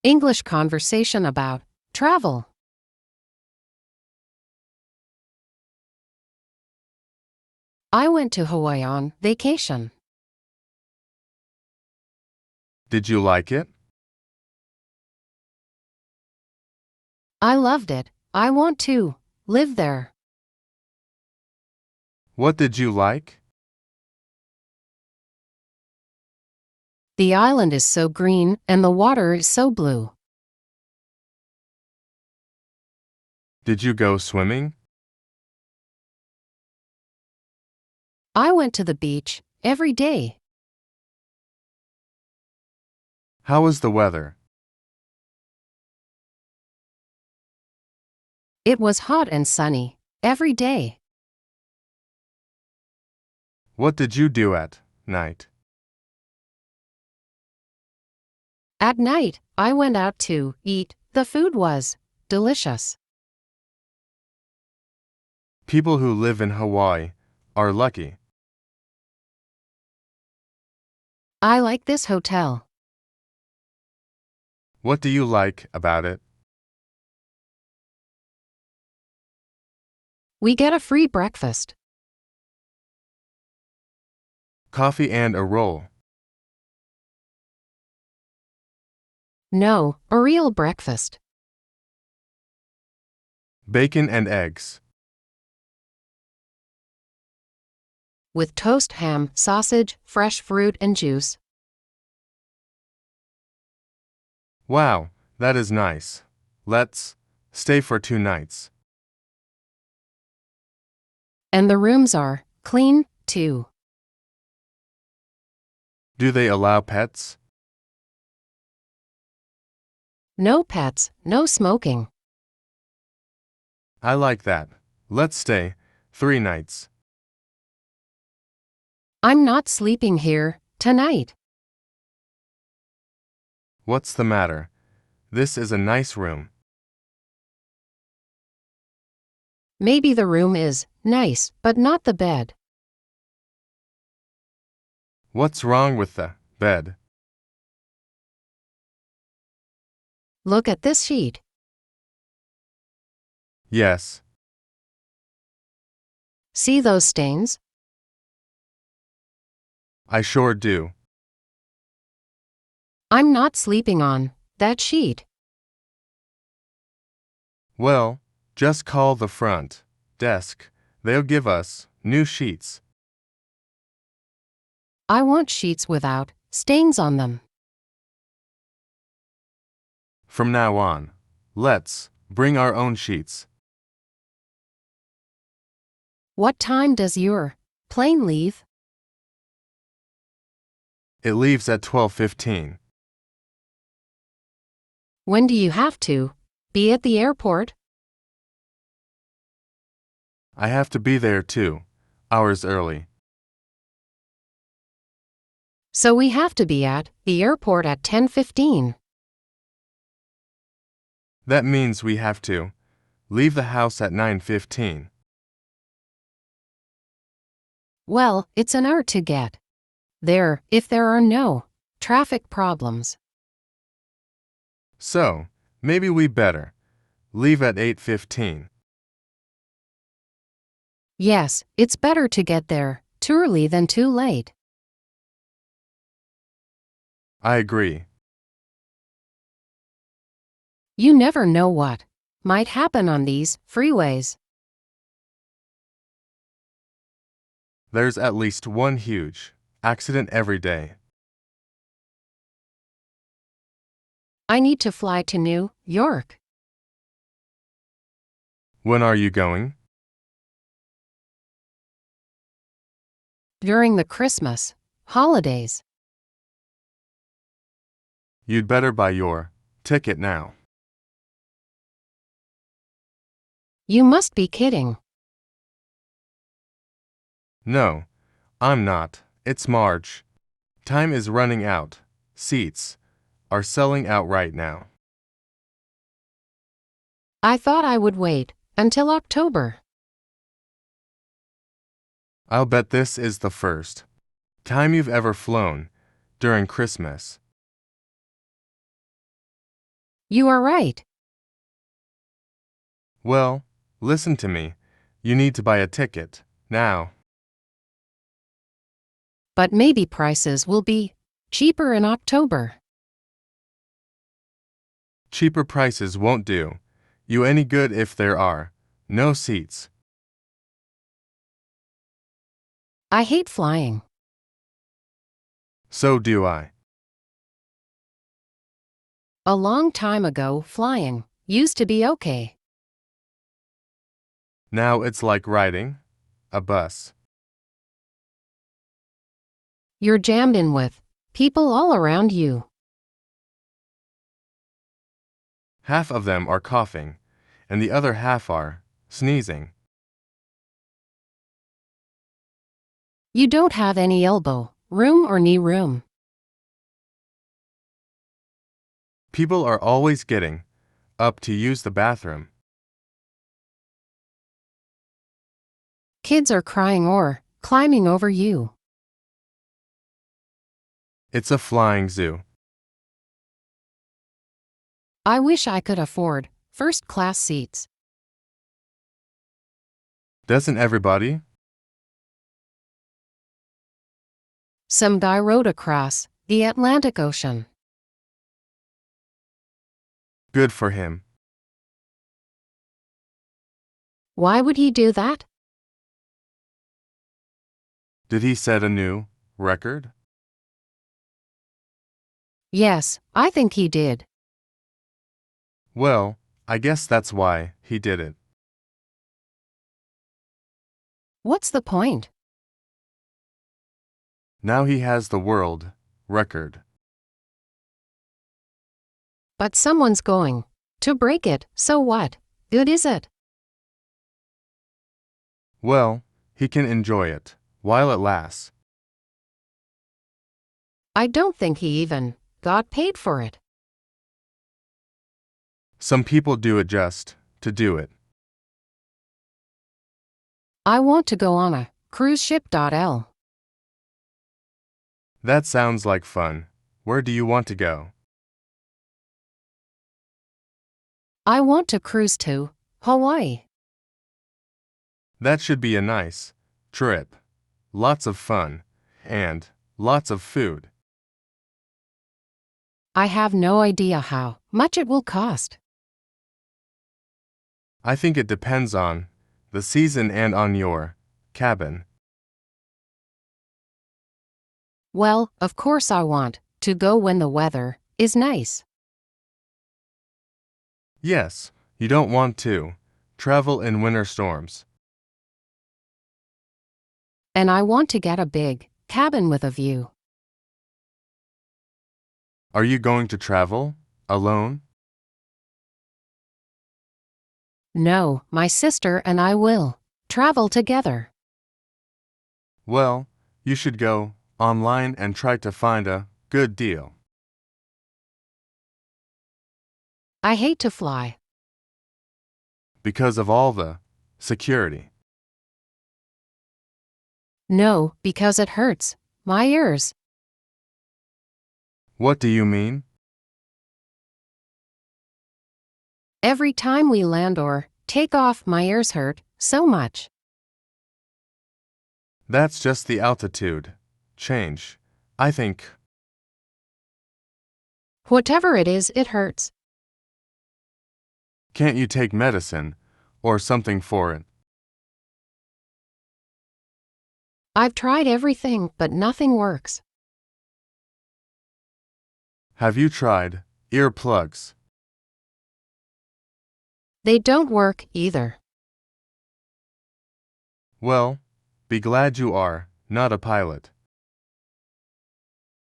English conversation about travel. I went to Hawaii on vacation. Did you like it? I loved it. I want to live there. What did you like? The island is so green and the water is so blue. Did you go swimming? I went to the beach every day. How was the weather? It was hot and sunny every day. What did you do at night? At night, I went out to eat. The food was delicious. People who live in Hawaii are lucky. I like this hotel. What do you like about it? We get a free breakfast. Coffee and a roll. No, a real breakfast. Bacon and eggs. With toast, ham, sausage, fresh fruit, and juice. Wow, that is nice. Let's stay for 2 nights. And the rooms are clean, too. Do they allow pets? No pets, no smoking. I like that. Let's stay 3 nights. I'm not sleeping here tonight. What's the matter? This is a nice room. Maybe the room is nice, but not the bed. What's wrong with the bed? Look at this sheet. Yes. See those stains? I sure do. I'm not sleeping on that sheet. Well, just call the front desk. They'll give us new sheets. I want sheets without stains on them. From now on, let's bring our own sheets. What time does your plane leave? It leaves at 12:15. When do you have to be at the airport? I have to be there 2 hours early. So we have to be at the airport at 10:15. That means we have to leave the house at 9:15. Well, it's an hour to get there if there are no traffic problems. So, maybe we better leave at 8:15. Yes, it's better to get there too early than too late. I agree. You never know what might happen on these freeways. There's at least one huge accident every day. I need to fly to New York. When are you going? During the Christmas holidays. You'd better buy your ticket now. You must be kidding. No, I'm not. It's March. Time is running out. Seats are selling out right now. I thought I would wait until October. I'll bet this is the first time you've ever flown during Christmas. You are right. Well, listen to me. You need to buy a ticket, now. But maybe prices will be cheaper in October. Cheaper prices won't do you any good if there are no seats. I hate flying. So do I. A long time ago, flying used to be okay. Now it's like riding a bus. You're jammed in with people all around you. Half of them are coughing, and the other half are sneezing. You don't have any elbow room or knee room. People are always getting up to use the bathroom. Kids are crying or climbing over you. It's a flying zoo. I wish I could afford first-class seats. Doesn't everybody? Some guy rode across the Atlantic Ocean. Good for him. Why would he do that? Did he set a new record? Yes, I think he did. Well, I guess that's why he did it. What's the point? Now he has the world record. But someone's going to break it, so what good is it? Well, he can enjoy it while it lasts. I don't think he even got paid for it. Some people do it just to do it. I want to go on a cruise ship.l. That sounds like fun. Where do you want to go? I want to cruise to Hawaii. That should be a nice trip. Lots of fun. And lots of food. I have no idea how much it will cost. I think it depends on the season and on your cabin. Well, of course I want to go when the weather is nice. Yes, you don't want to travel in winter storms. And I want to get a big cabin with a view. Are you going to travel alone? No, my sister and I will travel together. Well, you should go online and try to find a good deal. I hate to fly. Because of all the security. No, because it hurts my ears. What do you mean? Every time we land or take off, my ears hurt so much. That's just the altitude change, I think. Whatever it is, it hurts. Can't you take medicine or something for it? I've tried everything, but nothing works. Have you tried earplugs? They don't work either. Well, be glad you are not a pilot.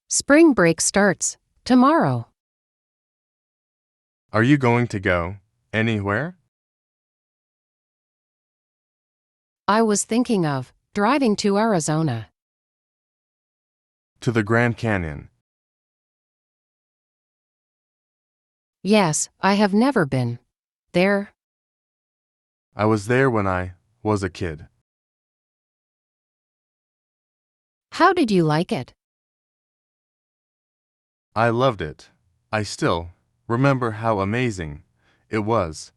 Spring break starts tomorrow. Are you going to go anywhere? I was thinking of driving to Arizona. To the Grand Canyon. Yes, I have never been there. I was there when I was a kid. How did you like it? I loved it. I still Remember how amazing it was